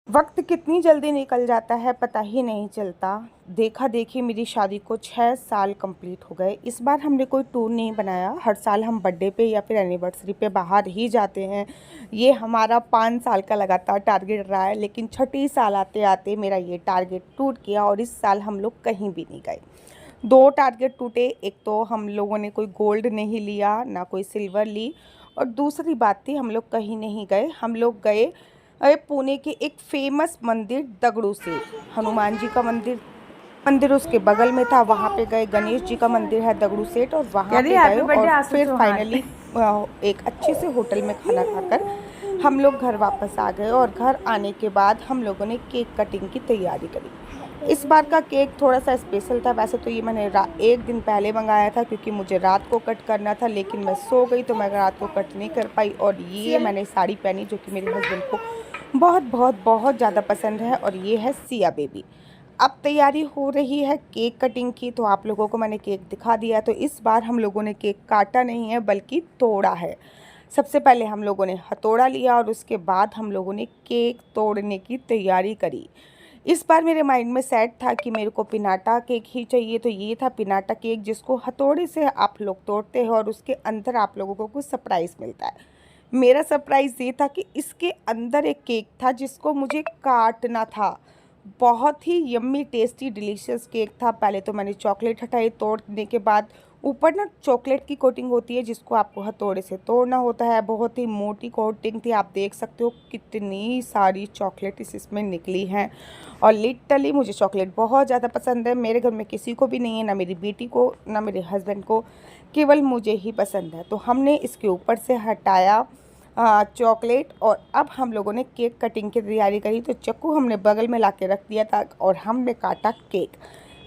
वक्त कितनी जल्दी निकल जाता है पता ही नहीं चलता। देखा देखी मेरी शादी को 6 साल कंप्लीट हो गए। इस बार हमने कोई टूर नहीं बनाया। हर साल हम बर्थडे पे या फिर एनिवर्सरी पे बाहर ही जाते हैं। ये हमारा 5 साल का लगातार टारगेट रहा है, लेकिन छठी साल आते आते मेरा ये टारगेट टूट गया और इस साल हम लोग कहीं भी नहीं गए। 2 टारगेट टूटे। एक तो हम लोगों ने कोई गोल्ड नहीं लिया, ना कोई सिल्वर ली, और दूसरी बात थी हम लोग कहीं नहीं गए। हम लोग गए पुणे के एक फेमस मंदिर दगड़ू सेठ, हनुमान जी का मंदिर मंदिर उसके बगल में था, वहाँ पे गए। गणेश जी का मंदिर है दगड़ू सेठ, और वहाँ पे गए। और फिर फाइनली एक अच्छे से होटल में खाना खाकर हम लोग घर वापस आ गए। और घर आने के बाद हम लोगों ने केक कटिंग की तैयारी करी। इस बार का केक थोड़ा सा स्पेशल था। वैसे तो ये मैंने एक दिन पहले मंगाया था, क्योंकि मुझे रात को कट करना था, लेकिन मैं सो गई तो मैं रात को कट नहीं कर पाई। और ये मैंने साड़ी पहनी जो कि मेरे हस्बैंड को बहुत बहुत बहुत ज़्यादा पसंद है, और ये है सिया बेबी। अब तैयारी हो रही है केक कटिंग की, तो आप लोगों को मैंने केक दिखा दिया। तो इस बार हम लोगों ने केक काटा नहीं है बल्कि तोड़ा है। सबसे पहले हम लोगों ने हथौड़ा लिया और उसके बाद हम लोगों ने केक तोड़ने की तैयारी करी। इस बार मेरे माइंड में सेट था कि मेरे को पिनाटा केक ही चाहिए, तो ये था पिनाटा केक, जिसको हथौड़े से आप लोग तोड़ते हैं और उसके अंदर आप लोगों को कुछ सरप्राइज़ मिलता है। मेरा सरप्राइज़ ये था कि इसके अंदर एक केक था जिसको मुझे काटना था। बहुत ही यम्मी टेस्टी डिलीशियस केक था। पहले तो मैंने चॉकलेट हटाई, तोड़ने के बाद ऊपर ना चॉकलेट की कोटिंग होती है जिसको आपको हथौड़े से तोड़ना होता है। बहुत ही मोटी कोटिंग थी। आप देख सकते हो कितनी सारी चॉकलेट इसमें निकली हैं। और लिटरली मुझे चॉकलेट बहुत ज़्यादा पसंद है। मेरे घर में किसी को भी नहीं है, ना मेरी बेटी को ना मेरे हस्बैंड को, केवल मुझे ही पसंद है। तो हमने इसके ऊपर से हटाया चॉकलेट, और अब हम लोगों ने केक कटिंग की तैयारी करी। तो चाकू हमने बगल में ला के रख दिया था और हमने काटा केक।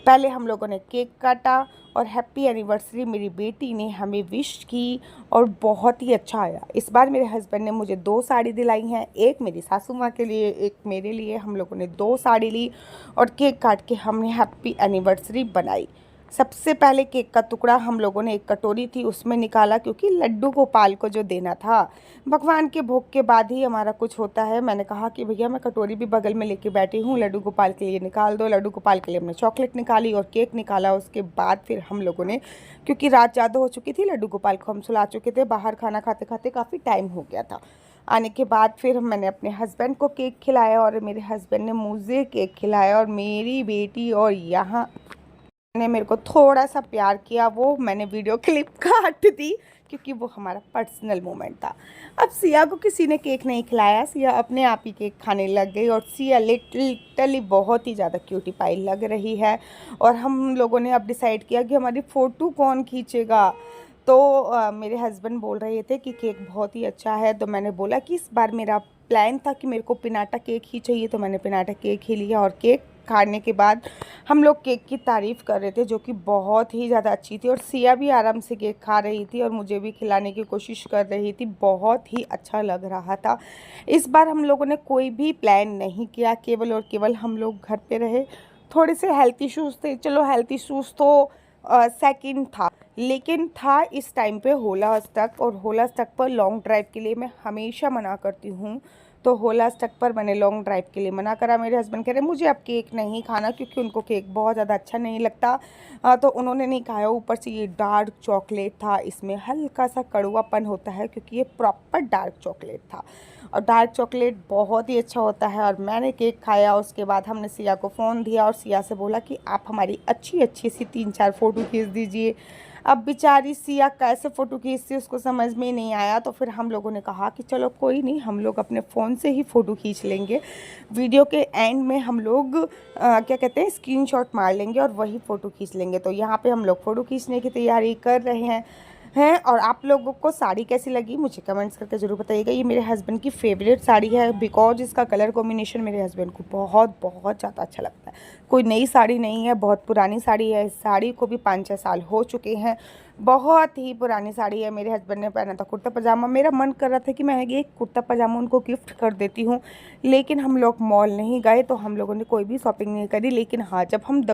पहले हम लोगों ने केक काटा और हैप्पी एनिवर्सरी मेरी बेटी ने हमें विश की, और बहुत ही अच्छा आया। इस बार मेरे हस्बैंड ने मुझे 2 साड़ी दिलाई हैं, एक मेरी सासू माँ के लिए, एक मेरे लिए। हम लोगों ने 2 साड़ी ली और केक काट के हमने हैप्पी एनिवर्सरी बनाई। सबसे पहले केक का टुकड़ा हम लोगों ने एक कटोरी थी उसमें निकाला, क्योंकि लड्डू गोपाल को जो देना था। भगवान के भोग के बाद ही हमारा कुछ होता है। मैंने कहा कि भैया मैं कटोरी भी बगल में लेके बैठी हूँ, लड्डू गोपाल के लिए निकाल दो। लड्डू गोपाल के लिए हमने चॉकलेट निकाली और केक निकाला। उसके बाद फिर हम लोगों ने, क्योंकि रात ज़्यादा हो चुकी थी, लड्डू गोपाल को हम सुला चुके थे, बाहर खाना खाते खाते काफ़ी टाइम हो गया था। आने के बाद फिर मैंने अपने हस्बैंड को केक खिलाया और मेरे हस्बैंड ने मुझे केक खिलाया, और मेरी बेटी और यहाँ ने मेरे को थोड़ा सा प्यार किया, वो मैंने वीडियो क्लिप काट दी, क्योंकि वो हमारा पर्सनल मोमेंट था। अब सिया को किसी ने केक नहीं खिलाया, सिया अपने आप ही केक खाने लग गई, और सिया लिटरली बहुत ही ज़्यादा क्यूटी पाई लग रही है। और हम लोगों ने अब डिसाइड किया कि हमारी फ़ोटो कौन खींचेगा। तो मेरे हस्बैंड बोल रहे थे कि केक बहुत ही अच्छा है, तो मैंने बोला कि इस बार मेरा प्लान था कि मेरे को पिनाटा केक ही चाहिए, तो मैंने पिनाटा केक ही लिया। और केक खाने के बाद हम लोग केक की तारीफ़ कर रहे थे, जो कि बहुत ही ज़्यादा अच्छी थी। और सिया भी आराम से केक खा रही थी और मुझे भी खिलाने की कोशिश कर रही थी। बहुत ही अच्छा लग रहा था। इस बार हम लोगों ने कोई भी प्लान नहीं किया, केवल और केवल हम लोग घर पे रहे। थोड़े से हेल्थ इश्यूज़ थे, चलो हेल्थ इश्यूज़ तो सेकंड था, लेकिन था इस टाइम पे होला अष्टक। और होला अष्टक पर लॉन्ग ड्राइव के लिए मैं हमेशा मना करती हूँ, तो होला अष्टक पर मैंने लॉन्ग ड्राइव के लिए मना करा। मेरे हस्बैंड कह रहे मुझे अब केक नहीं खाना, क्योंकि उनको केक बहुत ज़्यादा अच्छा नहीं लगता। तो उन्होंने नहीं खाया। ऊपर से ये डार्क चॉकलेट था, इसमें हल्का सा कड़वापन होता है, क्योंकि ये प्रॉपर डार्क चॉकलेट था, और डार्क चॉकलेट बहुत ही अच्छा होता है। और मैंने केक खाया। उसके बाद हमने सिया को फ़ोन दिया और सिया से बोला कि आप हमारी अच्छी अच्छी सी 3-4 फ़ोटो खींच दीजिए। अब बेचारी सिया कैसे फ़ोटो खींचती उसको समझ में नहीं आया। तो फिर हम लोगों ने कहा कि चलो कोई नहीं, हम लोग अपने फ़ोन से ही फ़ोटो खींच लेंगे। वीडियो के एंड में हम लोग क्या कहते हैं, स्क्रीनशॉट मार लेंगे और वही फ़ोटो खींच लेंगे। तो यहाँ पे हम लोग फ़ोटो खींचने की तैयारी कर रहे हैं। और आप लोगों को साड़ी कैसी लगी मुझे कमेंट्स करके ज़रूर बताइएगा। ये मेरे हस्बैंड की फेवरेट साड़ी है, बिकॉज इसका कलर कॉम्बिनेशन मेरे हस्बैंड को बहुत बहुत ज़्यादा अच्छा लगता है। कोई नई साड़ी नहीं है, बहुत पुरानी साड़ी है। इस साड़ी को भी 5-6 साल हो चुके हैं। बहुत ही पुरानी साड़ी है। मेरे हस्बैंड ने पहना था कुर्ता पजामा। मेरा मन कर रहा था कि मैं ये कुर्ता पजामा उनको गिफ्ट कर देती हूँ, लेकिन हम लोग मॉल नहीं गए, तो हम लोगों ने कोई भी शॉपिंग नहीं करी। लेकिन हाँ, जब हम